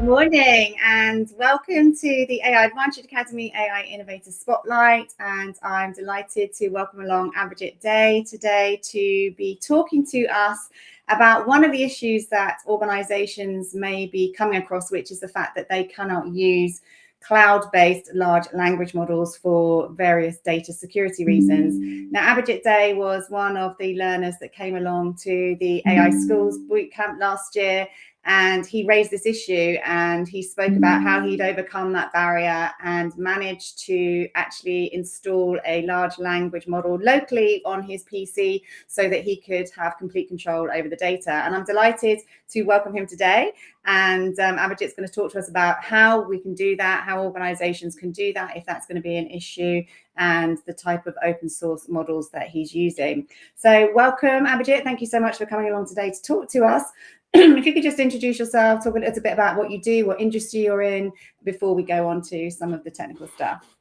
morning and welcome to the AI Advantage Academy AI Innovator Spotlight, and I'm delighted to welcome along Abhijit Day today to be talking to us about one of the issues that organizations may be coming across, which is the fact that they cannot use cloud-based large language models for various data security reasons. Now, Abhijit Day was one of the learners that came along to the AI Schools Bootcamp last year, and he raised this issue and he spoke about how he'd overcome that barrier and managed to actually install a large language model locally on his PC so that he could have complete control over the data. And I'm delighted to welcome him today. And Abhijit's going to talk to us about how we can do that, how organizations can do that if that's going to be an issue, and the type of open source models that he's using. So welcome, Abhijit. Thank you so much for coming along today to talk to us. If you could just introduce yourself, talk a little bit about what you do, what industry you're in, before we go on to some of the technical stuff.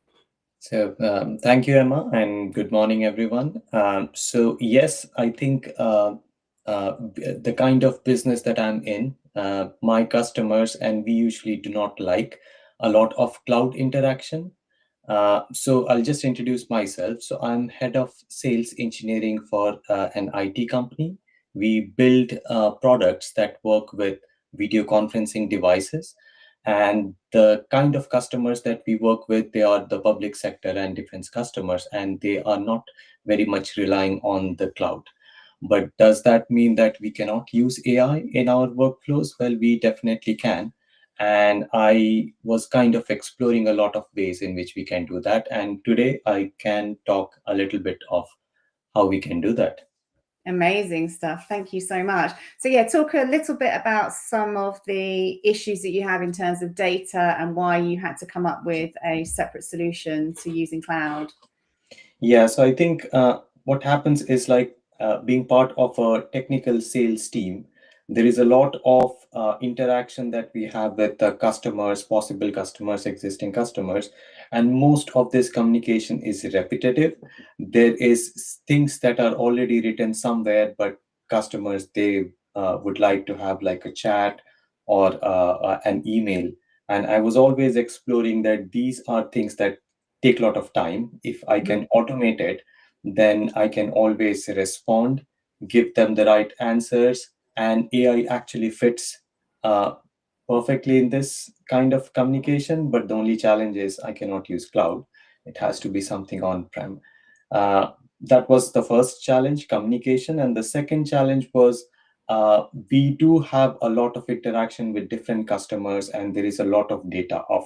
So thank you, Emma, and good morning, everyone. So yes, I think the kind of business that I'm in, my customers and we usually do not like a lot of cloud interaction. So I'll just introduce myself. So I'm head of sales engineering for an IT company. We build products that work with video conferencing devices. And the kind of customers that we work with, they are the public sector and defense customers, and they are not very much relying on the cloud. But does that mean that we cannot use AI in our workflows? Well, we definitely can. And I was kind of exploring a lot of ways in which we can do that. And today I can talk a little bit of how we can do that. Amazing stuff. Thank you so much. So yeah, talk a little bit about some of the issues that you have in terms of data and why you had to come up with a separate solution to using cloud. Yeah, so I think what happens is like being part of a technical sales team, there is a lot of interaction that we have with the customers, possible customers, existing customers, and most of this communication is repetitive. There is things that are already written somewhere, but customers, they would like to have like a chat or an email. And I was always exploring that these are things that take a lot of time. If I can automate it, then I can always respond, give them the right answers, and AI actually fits perfectly in this kind of communication. But the only challenge is I cannot use cloud. It has to be something on-prem. That was the first challenge, communication. And the second challenge was we do have a lot of interaction with different customers, and there is a lot of data of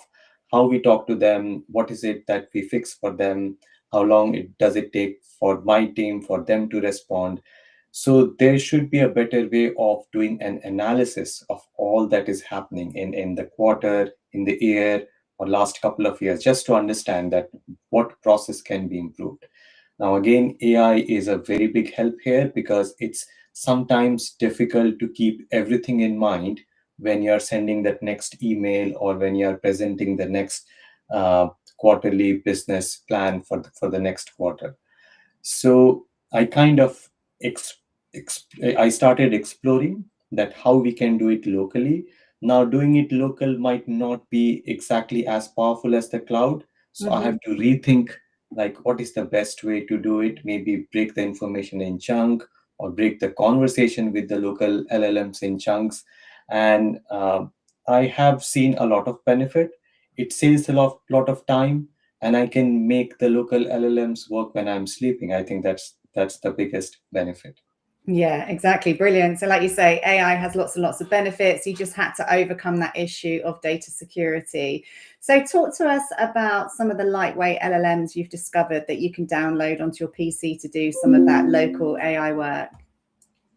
how we talk to them, what is it that we fix for them, how long does it take for my team, for them to respond. So there should be a better way of doing an analysis of all that is happening in the quarter, in the year, or last couple of years, just to understand that what process can be improved. Now, again, AI is a very big help here because it's sometimes difficult to keep everything in mind when you're sending that next email or when you're presenting the next quarterly business plan for the next quarter. So I kind of I started exploring that how we can do it locally. Now, doing it local might not be exactly as powerful as the cloud. So I have to rethink like what is the best way to do it. Maybe break the information in chunk or break the conversation with the local LLMs in chunks. And I have seen a lot of benefit. It saves a lot of time, and I can make the local LLMs work when I'm sleeping. I think that's the biggest benefit. Yeah, exactly. Brilliant. So like you say, AI has lots and lots of benefits. You just had to overcome that issue of data security. So talk to us about some of the lightweight LLMs you've discovered that you can download onto your PC to do some of that local AI work.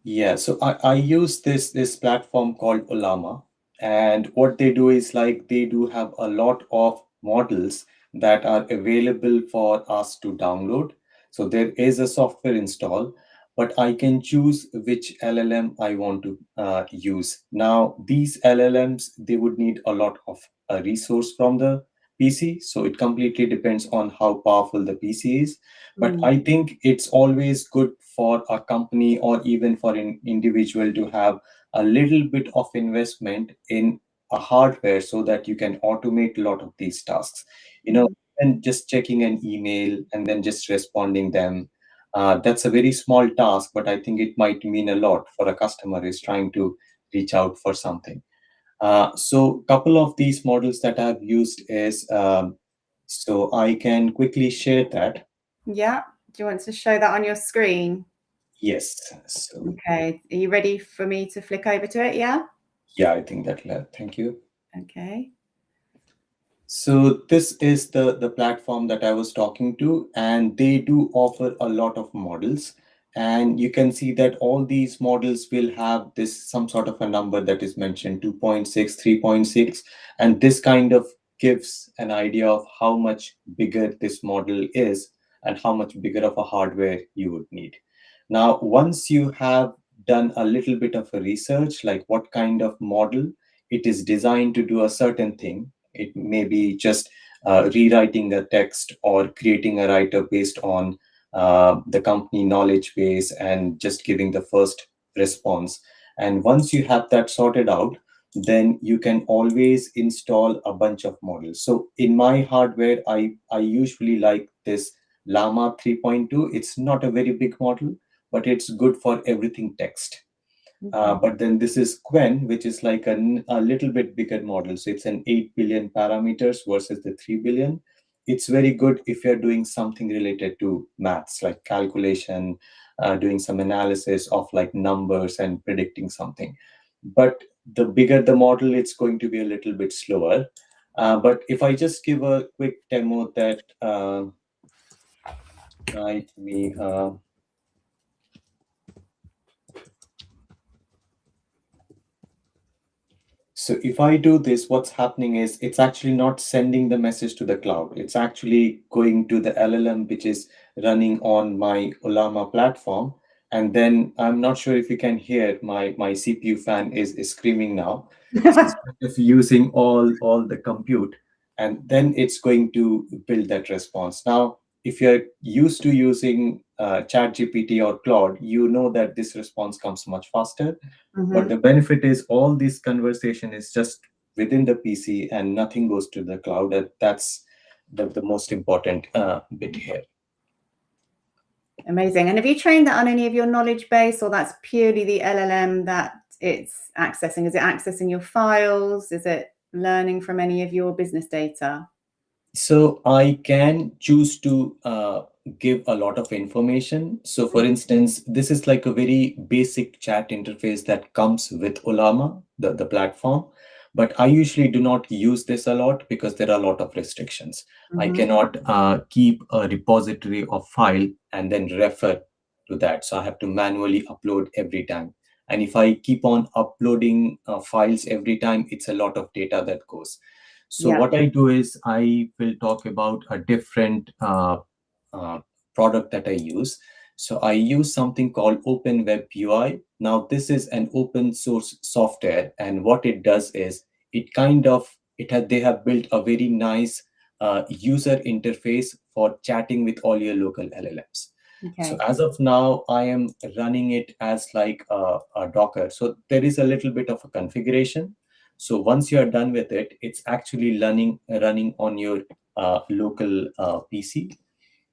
Yeah, so I use this platform called Olama, and what they do is like they do have a lot of models that are available for us to download. So there is a software install, but I can choose which LLM I want to use. Now, these LLMs, they would need a lot of resource from the PC, so it completely depends on how powerful the PC is. But I think it's always good for a company or even for an individual to have a little bit of investment in a hardware so that you can automate a lot of these tasks. You know, and just checking an email and then just responding them. That's a very small task, but I think it might mean a lot for a customer who's trying to reach out for something. So couple of these models that I've used is, so I can quickly share that. Yeah. Do you want to show that on your screen? Yes. So Okay. Are you ready for me to flick over to it? Yeah. yeah, I think that, thank you. Okay. So this is the platform that I was talking to, and they do offer a lot of models. And you can see that all these models will have this some sort of a number that is mentioned 2.6, 3.6, and this kind of gives an idea of how much bigger this model is and how much bigger of a hardware you would need. Now, once you have done a little bit of a research, like what kind of model it is designed to do a certain thing, it may be just rewriting a text or creating a writer based on the company knowledge base and just giving the first response. And once you have that sorted out, then you can always install a bunch of models. So in my hardware, I usually like this Llama 3.2. It's not a very big model, but it's good for everything text. Okay. But then this is Quen, which is like a little bit bigger model. So it's an 8 billion parameters versus the 3 billion. It's very good if you're doing something related to maths, like calculation, doing some analysis of like numbers and predicting something. But the bigger the model, it's going to be a little bit slower. But if I just give a quick demo that might be so if I do this, what's happening is it's actually not sending the message to the cloud. It's actually going to the LLM, which is running on my Olama platform. And then I'm not sure if you can hear my CPU fan is screaming now. So it's kind of using all the compute. And then it's going to build that response. Now, if you're used to using ChatGPT or Claude, you know that this response comes much faster, but the benefit is all this conversation is just within the PC and nothing goes to the cloud. And that's the most important bit here. Amazing. And have you trained that on any of your knowledge base, or that's purely the LLM that it's accessing? Is it accessing your files? Is it learning from any of your business data? So I can choose to give a lot of information. So for instance, this is like a very basic chat interface that comes with Olama, the platform. But I usually do not use this a lot because there are a lot of restrictions. I cannot keep a repository of file and then refer to that. So I have to manually upload every time. And if I keep on uploading files every time, it's a lot of data that goes. So Yeah. what I do is I will talk about a different uh, product that I use. So I use something called Open Web UI. Now this is an open source software, and what it does is they have built a very nice user interface for chatting with all your local LLMs. So Okay. as of now, I am running it as like a Docker. So there is a little bit of a configuration. So once you are done with it, it's actually running on your local PC.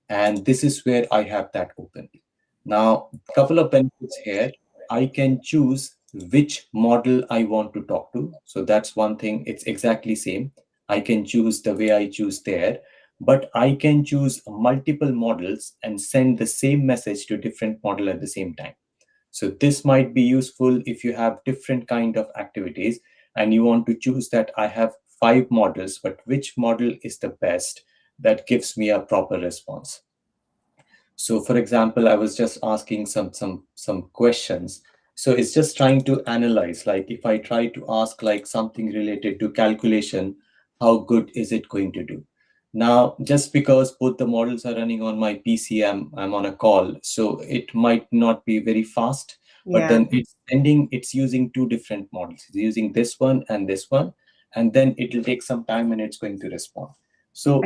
And this is where I have that open. Now, a couple of benefits here. I can choose which model I want to talk to. So that's one thing. It's exactly same. I can choose the way I choose there, but I can choose multiple models and send the same message to different model at the same time. So this might be useful if you have different kind of activities and you want to choose that I have 5 models, but which model is the best that gives me a proper response. So for example, I was just asking some questions. So it's just trying to analyze, like if I try to ask like something related to calculation, how good is it going to do? Now, just because both the models are running on my PC, I'm on a call, so it might not be very fast, but Yeah. then it's using 2 different models. It's using this one, and then it'll take some time and it's going to respond. And So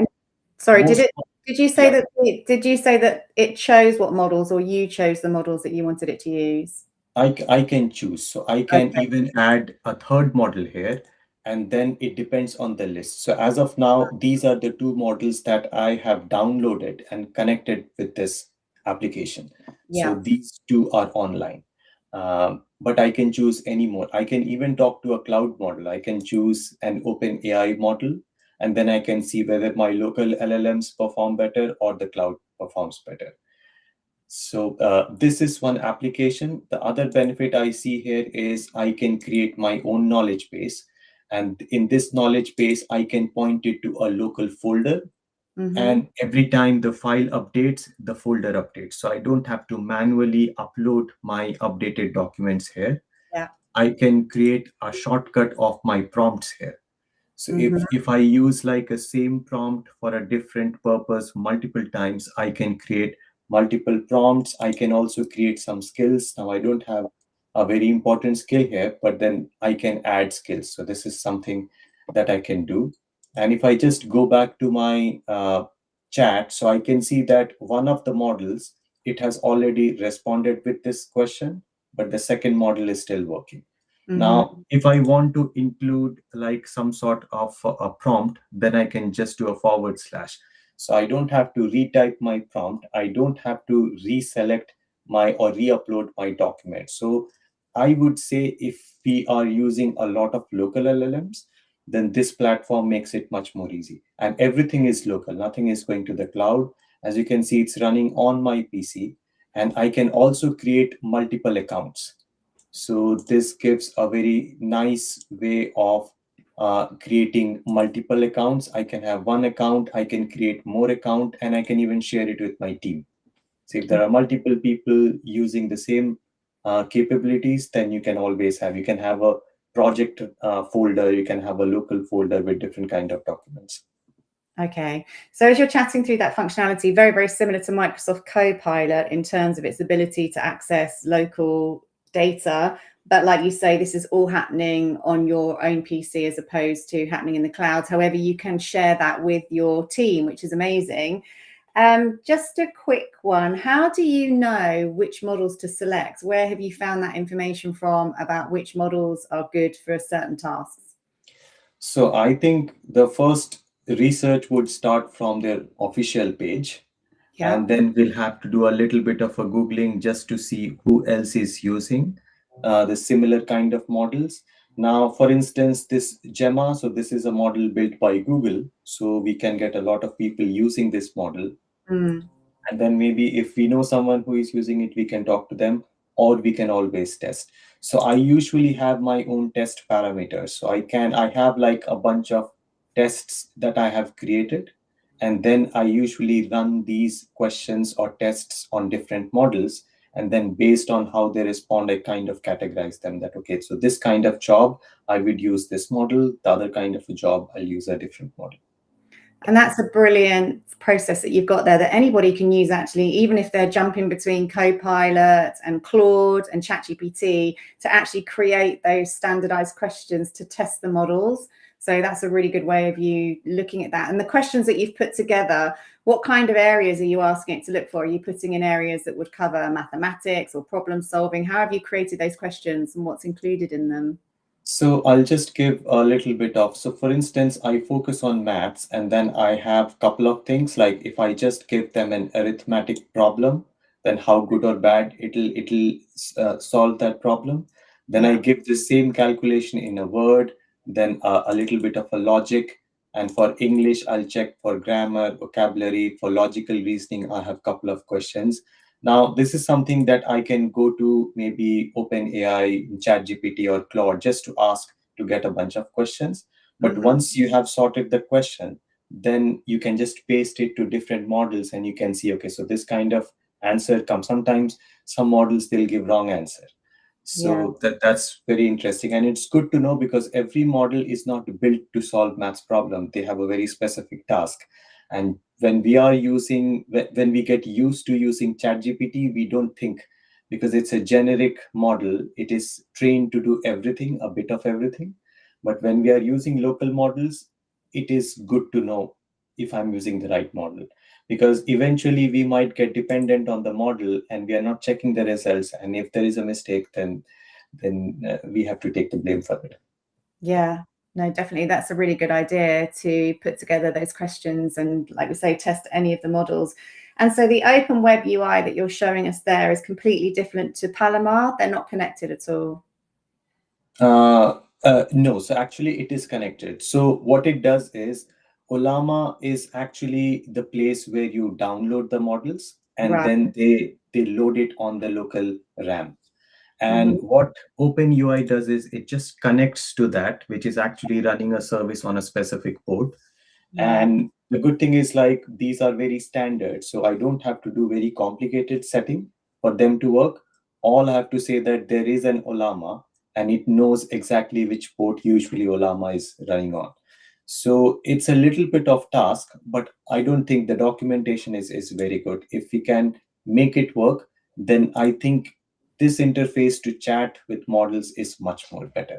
sorry, most, did you say yeah. that did you say that it chose what models, or you chose the models that you wanted it to use? I can choose. So I can Okay. even add a third model here. and then it depends on the list. So as of now, these are the two models that I have downloaded and connected with this application. So Yeah. these two are online. But I can choose any more. I can even talk to a cloud model. I can choose an open AI model, and then I can see whether my local LLMs perform better or the cloud performs better. So this is one application. The other benefit I see here is I can create my own knowledge base. And in this knowledge base, I can point it to a local folder. Mm-hmm. And every time the file updates, the folder updates. So I don't have to manually upload my updated documents here. Yeah. I can create a shortcut of my prompts here. So Mm-hmm. if I use like a same prompt for a different purpose multiple times, I can create multiple prompts. I can also create some skills. Now I don't have a very important skill here, but then I can add skills. So this is something that I can do. And if I just go back to my chat, so I can see that one of the models, it has already responded with this question, but the second model is still working. Mm-hmm. Now, if I want to include like some sort of a prompt, then I can just do a forward slash. So I don't have to retype my prompt. I don't have to reselect my or re-upload my document. So I would say if we are using a lot of local LLMs, then this platform makes it much more easy. And everything is local. Nothing is going to the cloud. As you can see, it's running on my PC. And I can also create multiple accounts. So this gives a very nice way of creating multiple accounts. I can have one account, I can create more account, and I can even share it with my team. So if there are multiple people using the same capabilities, then you can have a project folder, you can have a local folder with different kind of documents. Okay. So as you're chatting through that functionality, very, very similar to Microsoft Copilot in terms of its ability to access local data. But like you say, this is all happening on your own PC as opposed to happening in the cloud. However, you can share that with your team, which is amazing. Just a quick one. How do you know which models to select? Where have you found that information from about which models are good for certain tasks? So I think the first research would start from their official page, Yeah. and then we'll have to do a little bit of a Googling just to see who else is using the similar kind of models. Now, for instance, this Gemma, so this is a model built by Google, so we can get a lot of people using this model. Mm. And then maybe if we know someone who is using it, we can talk to them, or we can always test. So I usually have my own test parameters. So I have like a bunch of tests that I have created, and then I usually run these questions or tests on different models. And then based on how they respond, I kind of categorize them that, okay, so this kind of job, I would use this model. The other kind of a job, I'll use a different model. And that's a brilliant process that you've got there that anybody can use actually, even if they're jumping between Copilot and Claude and ChatGPT, to actually create those standardized questions to test the models. So that's a really good way of you looking at that. And the questions that you've put together, what kind of areas are you asking it to look for? Are you putting in areas that would cover mathematics or problem solving? How have you created those questions and what's included in them? So I'll just give a little bit of, so for instance, I focus on maths and then I have a couple of things like if I just give them an arithmetic problem, then how good or bad it'll solve that problem. Then I Yeah. give the same calculation in a word, then a little bit of a logic. And for English, I'll check for grammar, vocabulary, for logical reasoning, I have a couple of questions. Now, this is something that I can go to maybe OpenAI, ChatGPT, or Claude just to ask to get a bunch of questions. But Mhm. once you have sorted the question, then you can just paste it to different models and you can see, okay, so this kind of answer comes. Sometimes some models, they'll give wrong answer. Yeah. So that's very interesting. And it's good to know because every model is not built to solve maths problem. They have a very specific task. And when we get used to using ChatGPT, we don't think because it's a generic model, it is trained to do everything, a bit of everything. But when we are using local models, it is good to know if I'm using the right model because eventually we might get dependent on the model and we are not checking the results, and if there is a mistake, then we have to take the blame for it. Yeah. No, definitely. That's a really good idea to put together those questions and, like we say, test any of the models. And so the open web UI that you're showing us there is completely different to Palomar. They're not connected at all. No, so actually it is connected. So what it does is Olama is actually the place where you download the models and Right. then they load it on the local RAM. And Mhm. what OpenUI does is it just connects to that, which is actually running a service on a specific port. Right. And the good thing is like these are very standard, so I don't have to do very complicated setting for them to work. All I have to say that there is an Olama and it knows exactly which port usually Olama is running on. So it's a little bit of task, but I don't think the documentation is very good. If we can make it work, then I think this interface to chat with models is much more better.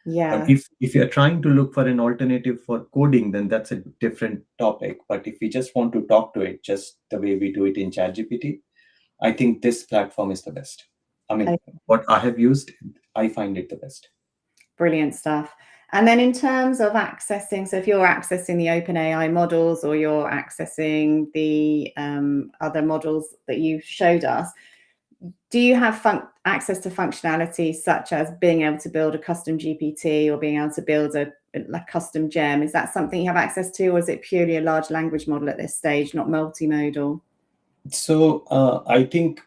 But Yeah. if you're trying to look for an alternative for coding, then that's a different topic. But if we just want to talk to it just the way we do it in ChatGPT, I think this platform is the best. I mean, Okay. what I have used, I find it the best. Brilliant stuff. And then in terms of accessing, so if you're accessing the OpenAI models or you're accessing the other models that you showed us, do you have access to functionality such as being able to build a custom GPT or being able to build a custom gem? Is that something you have access to, or is it purely a large language model at this stage, not multimodal? So I think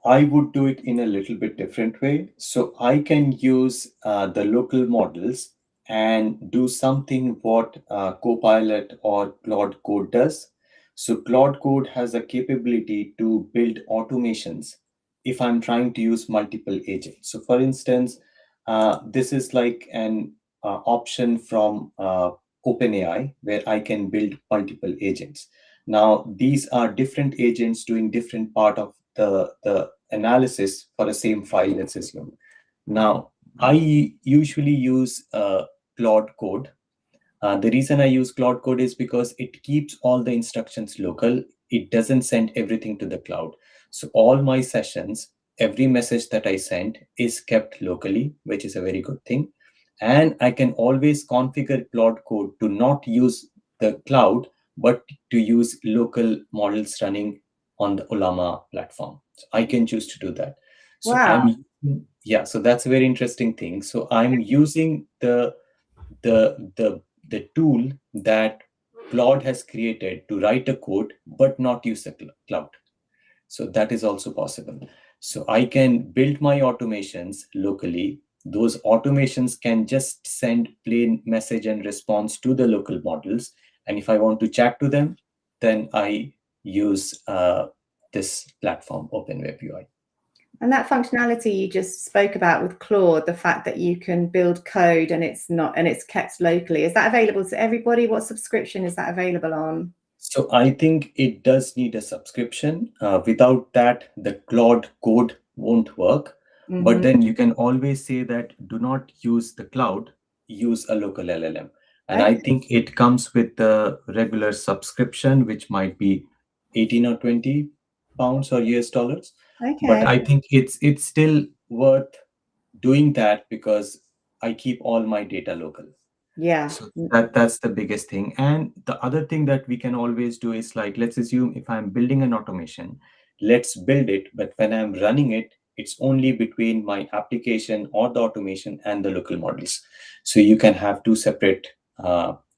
I would do it in a little bit different way. So I can use the local models and do something what Copilot or Claude Code does. So Claude Code has a capability to build automations if I'm trying to use multiple agents. So for instance, this is like an option from OpenAI where I can build multiple agents. Now, these are different agents doing different part of the analysis for the same file, let's assume. Now, I usually use Claude Code. The reason I use Claude Code is because it keeps all the instructions local. It doesn't send everything to the cloud. So all my sessions, every message that I send is kept locally, which is a very good thing. And I can always configure Claude Code to not use the cloud, but to use local models running on the Olama platform. So I can choose to do that. So Wow. yeah, so that's a very interesting thing. So I'm using the tool that Claude has created to write a code but not use the cloud. So that is also possible. So I can build my automations locally. Those automations can just send plain message and response to the local models. And if I want to chat to them, then I use this platform, OpenWebUI. And that functionality you just spoke about with Claude, the fact that you can build code and it's kept locally, is that available to everybody? What subscription is that available on? So I think it does need a subscription. Without that, the Claude code won't work. But Hmm. then you can always say that do not use the cloud, use a local LLM. And Okay. I think it comes with the regular subscription, which might be 18 or 20 pounds or US dollars. But Okay. I think it's still worth doing that because I keep all my data local. Yeah. So that's the biggest thing. And the other thing that we can always do is like, let's assume if I'm building an automation, let's build it, but when I'm running it, it's only between my application or the automation and the local models. So you can have two separate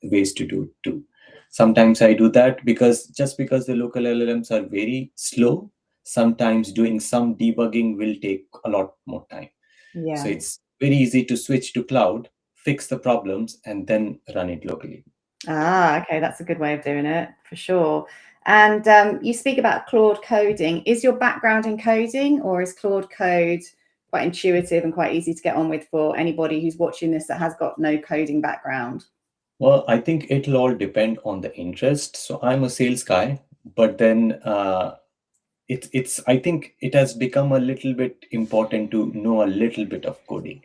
ways to do it too. Sometimes I do that because just because the local LLMs are very slow, sometimes doing some debugging will take a lot more time. So Yeah. it's very easy to switch to cloud, fix the problems, and then run it locally. Ah, okay, that's a good way of doing it for sure. And you speak about Claude coding. Is your background in coding, or is Claude code quite intuitive and quite easy to get on with for anybody who's watching this that has got no coding background? Well, I think it'll all depend on the interest. So I'm a sales guy, but then it's I think it has become a little bit important to know a little bit of coding.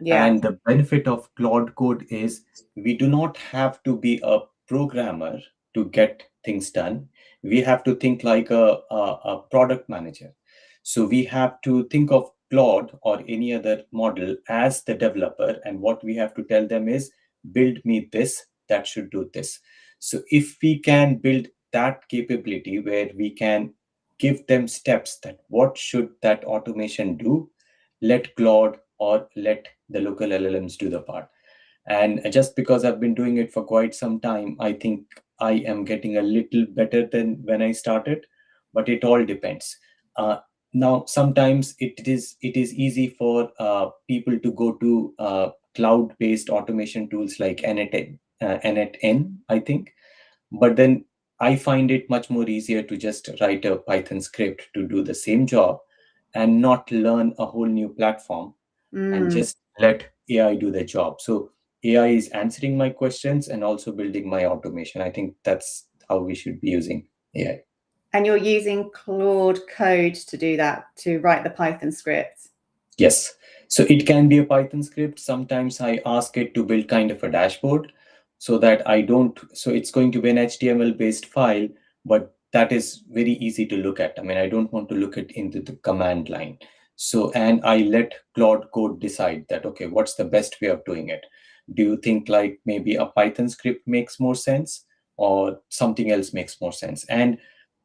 Yeah. And the benefit of Claude Code is we do not have to be a programmer to get things done. We have to think like a product manager. So we have to think of Claude or any other model as the developer. And what we have to tell them is build me this, that should do this. So if we can build that capability where we can give them steps that what should that automation do, let Claude or let the local LLMs do the part. And just because I've been doing it for quite some time, I think I am getting a little better than when I started, but it all depends. Uh, Now, sometimes it is easy for people to go to cloud-based automation tools like N8N, I think. But then I find it much more easier to just write a Python script to do the same job and not learn a whole new platform and Mm. just let AI do the job. So AI is answering my questions and also building my automation. I think that's how we should be using AI. And you're using Claude Code to do that, to write the Python script? Yes. So it can be a Python script. Sometimes I ask it to build kind of a dashboard so that I don't, so it's going to be an HTML based file, but that is very easy to look at. I mean, I don't want to look at into the command line. So, and I let Claude Code decide that, okay, what's the best way of doing it? Do you think like maybe a Python script makes more sense or something else makes more sense? And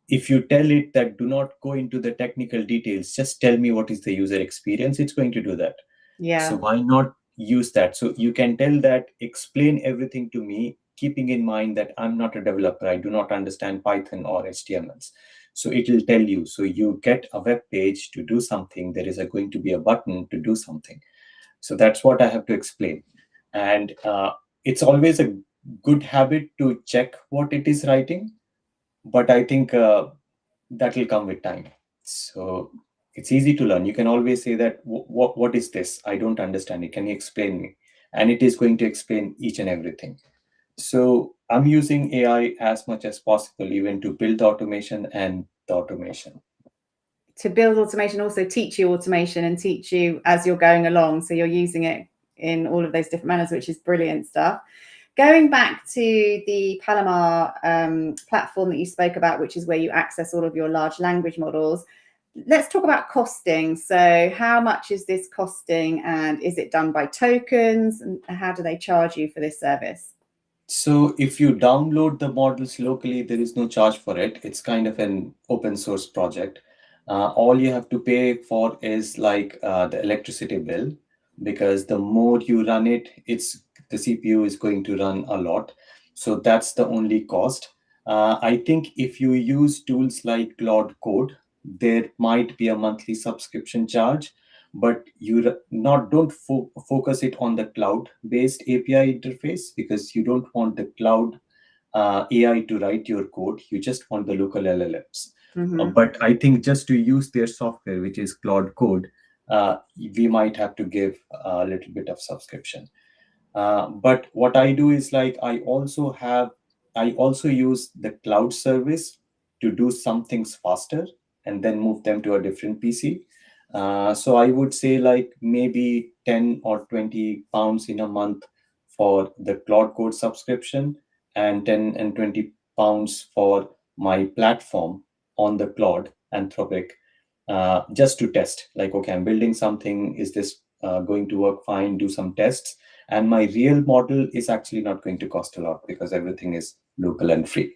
if you tell it that do not go into the technical details, just tell me what is the user experience, it's going to do that. So Yeah. why not use that? So you can tell that, explain everything to me, keeping in mind that I'm not a developer, I do not understand Python or HTMLs. So it will tell you. So you get a web page to do something, there is going to be a button to do something. So that's what I have to explain. And it's always a good habit to check what it is writing, but I think that will come with time. So it's easy to learn. You can always say that, what is this? I don't understand it. Can you explain me? And it is going to explain each and everything. So I'm using AI as much as possible, even to build the automation and the automation. To build automation, also teach you automation and teach you as you're going along. So you're using it in all of those different manners, which is brilliant stuff. Going back to the Palomar platform that you spoke about, which is where you access all of your large language models, let's talk about costing. So how much is this costing, and is it done by tokens, and how do they charge you for this service? So if you download the models locally, there is no charge for it. It's kind of an open source project. All you have to pay for is like the electricity bill, because the more you run it, it's the CPU is going to run a lot. So that's the only cost. I think if you use tools like Claude Code, there might be a monthly subscription charge, but you not don't focus it on the cloud based API interface, because you don't want the cloud AI to write your code. You just want the local LLMs. Mm-hmm. But I think just to use their software, which is Claude Code, we might have to give a little bit of subscription. But what I do is like I also use the cloud service to do some things faster and then move them to a different PC. So I would say like maybe 10 or 20 pounds in a month for the Cloud Code subscription, and 10 and 20 pounds for my platform on the Cloud Anthropic, just to test. Like, okay, I'm building something. Is this going to work fine? Do some tests. And my real model is actually not going to cost a lot because everything is local and free.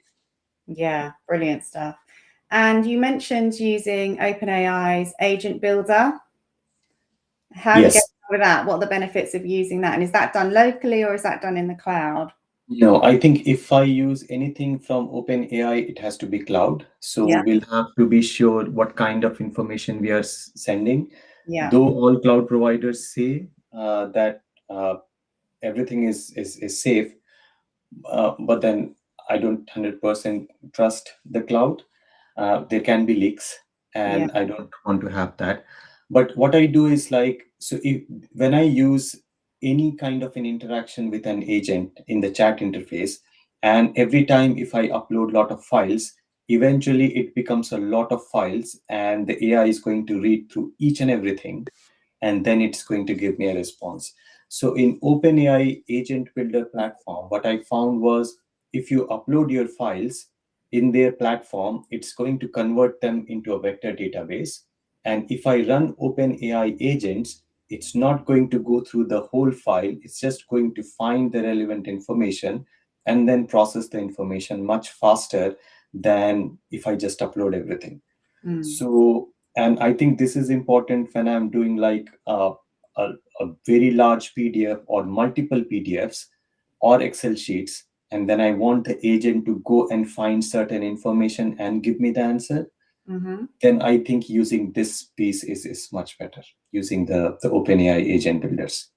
Yeah, brilliant stuff. And you mentioned using OpenAI's agent builder. How are you getting Yes. on with that? What are the benefits of using that? And is that done locally or is that done in the cloud? No, I think if I use anything from OpenAI, it has to be cloud. So Yeah, we'll have to be sure what kind of information we are sending. yeah, Though all cloud providers say that everything is safe, but then I don't 100% trust the cloud. There can be leaks, yeah, and I don't want to have that. But what I do is like, so if, when I use any kind of an interaction with an agent in the chat interface, and every time if I upload a lot of files, eventually it becomes a lot of files, and the AI is going to read through each and everything, and then it's going to give me a response. So in OpenAI Agent Builder platform, what I found was if you upload your files in their platform, it's going to convert them into a vector database. And if I run OpenAI agents, it's not going to go through the whole file. It's just going to find the relevant information and then process the information much faster than if I just upload everything. Mm. So, and I think this is important when I'm doing like a, a very large PDF or multiple PDFs or Excel sheets, and then I want the agent to go and find certain information and give me the answer. Mm-hmm. Then I think using this piece is much better, using the OpenAI agent builders.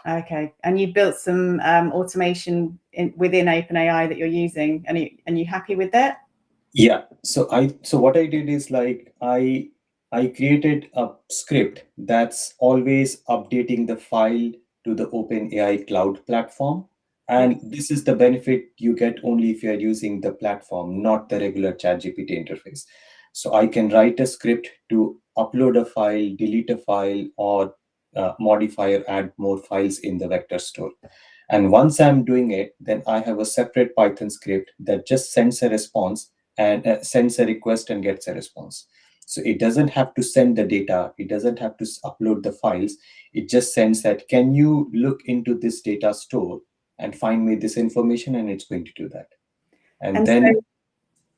Okay, and you built some automation within OpenAI that you're using, and you happy with that? Yeah. So what I did is like I created a script that's always updating the file to the OpenAI cloud platform. Okay. And this is the benefit you get only if you're using the platform, not the regular ChatGPT interface. So I can write a script to upload a file, delete a file, or modify or add more files in the vector store. And once I'm doing it, then I have a separate Python script that just sends a response and sends a request and gets a response. So it doesn't have to send the data. It doesn't have to upload the files. It just sends that, can you look into this data store and find me this information? And it's going to do that. And And so, then,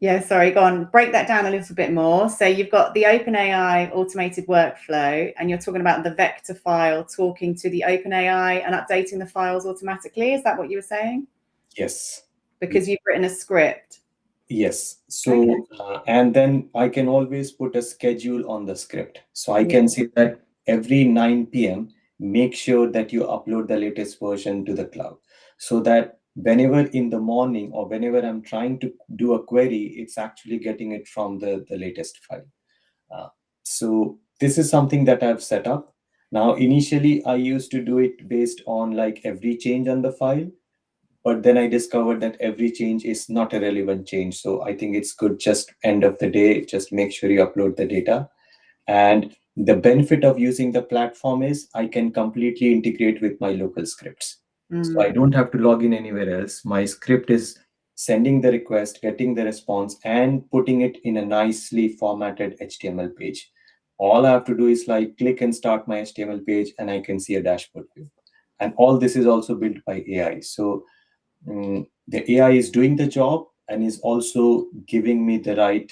yeah, sorry, go on. Break that down a little bit more. So you've got the OpenAI automated workflow, and you're talking about the vector file talking to the OpenAI and updating the files automatically. Is that what you were saying? yes. Because you've written a script. Yes. Okay. So, and then I can always put a schedule on the script. So I Yeah. can say that every 9 p.m., make sure that you upload the latest version to the cloud so that whenever in the morning or whenever I'm trying to do a query, it's actually getting it from the latest file. Uh, so this is something that I've set up. Now, initially, I used to do it based on like every change on the file, but then I discovered that every change is not a relevant change. So I think it's good, just end of the day, just make sure you upload the data. And the benefit of using the platform is I can completely integrate with my local scripts. So Mm. I don't have to log in anywhere else. My script is sending the request, getting the response, and putting it in a nicely formatted HTML page. All I have to do is like click and start my HTML page, and I can see a dashboard view. And all this is also built by AI. So the AI is doing the job and is also giving me the right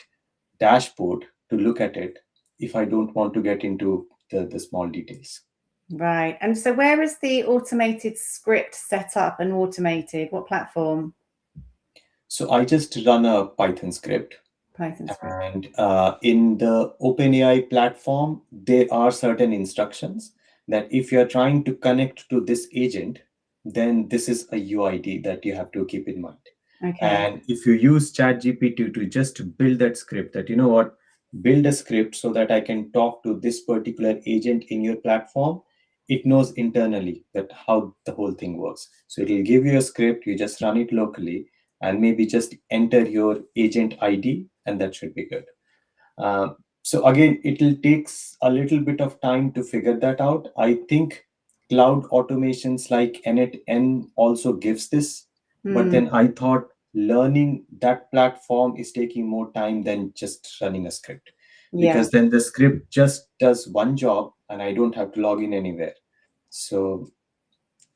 dashboard to look at it if I don't want to get into the small details. Right. And so where is the automated script set up and automated? What platform? So I just run a Python script. Python script. And in the OpenAI platform, there are certain instructions that if you're trying to connect to this agent, then this is a UID that you have to keep in mind. Okay. And if you use ChatGPT to just build that script, that you know what, build a script so that I can talk to this particular agent in your platform, it knows internally that how the whole thing works. So it will give you a script, you just run it locally, and maybe just enter your agent ID, and that should be good. So again, it will takes a little bit of time to figure that out. I think cloud automations like n8n also gives this, but Hmm. then I thought learning that platform is taking more time than just running a script, Yeah. because then the script just does one job and I don't have to log in anywhere. So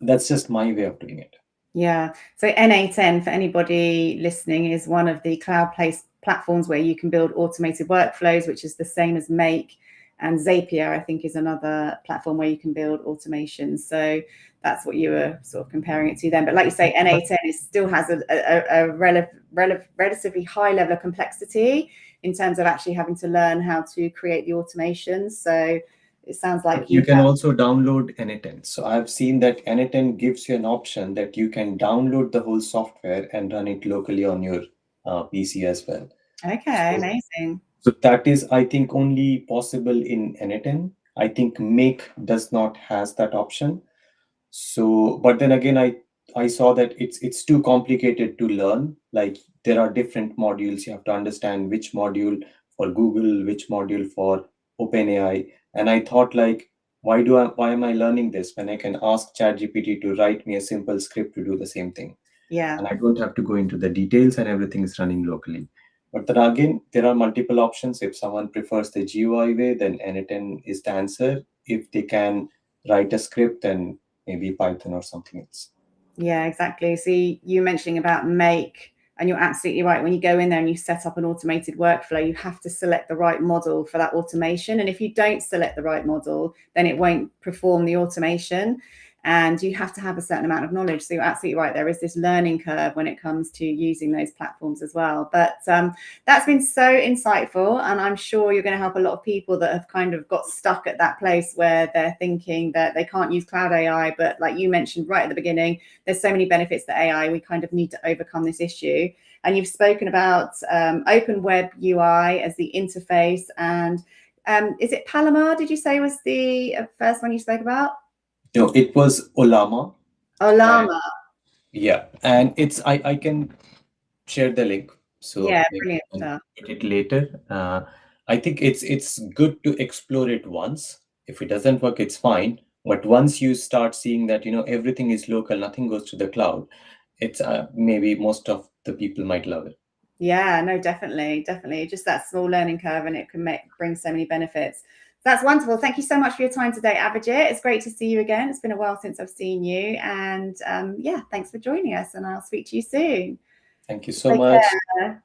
that's just my way of doing it. Yeah. So N8N, for anybody listening, is one of the cloud-based platforms where you can build automated workflows, which is the same as Make. And Zapier, I think, is another platform where you can build automation. So that's what you were sort of comparing it to then. But like you say, N8N still has a relatively high level of complexity in terms of actually having to learn how to create the automation. So it sounds like But you you can have. also download n8n. So I've seen that n8n gives you an option that you can download the whole software and run it locally on your PC as well. Okay, So, amazing. so that is, I think, only possible in n8n. I think Make does not has that option. So, but then again, I saw that it's too complicated to learn. Like there are different modules. You have to understand which module for Google, which module for OpenAI. And I thought like, why am I learning this when I can ask ChatGPT to write me a simple script to do the same thing? Yeah. And I don't have to go into the details and everything is running locally. But then again, there are multiple options. If someone prefers the GUI way, then n8n is the answer. If they can write a script, then maybe Python or something else. Yeah, exactly. See, you mentioning about make, and you're absolutely right. When you go in there and you set up an automated workflow, you have to select the right model for that automation. And if you don't select the right model, then it won't perform the automation. And you have to have a certain amount of knowledge. So you're absolutely right. There is this learning curve when it comes to using those platforms as well. But that's been so insightful. And I'm sure you're going to help a lot of people that have kind of got stuck at that place where they're thinking that they can't use cloud AI. But like you mentioned right at the beginning, there's so many benefits to AI. We kind of need to overcome this issue. And you've spoken about open web UI as the interface. And is it Palomar, did you say was the first one you spoke about? No, it was Olama. Olama. Yeah, and it's I can share the link, so Yeah, maybe brilliant I can stuff. get it later. I think it's good to explore it once. If it doesn't work, it's fine. But once you start seeing that everything is local, nothing goes to the cloud, it's maybe most of the people might love it. Yeah, no, definitely, definitely. Just that small learning curve, and it can bring so many benefits. That's wonderful. Thank you so much for your time today, Abhijit. It's great to see you again. It's been a while since I've seen you, and yeah, thanks for joining us. And I'll speak to you soon. Thank you so Take much. care.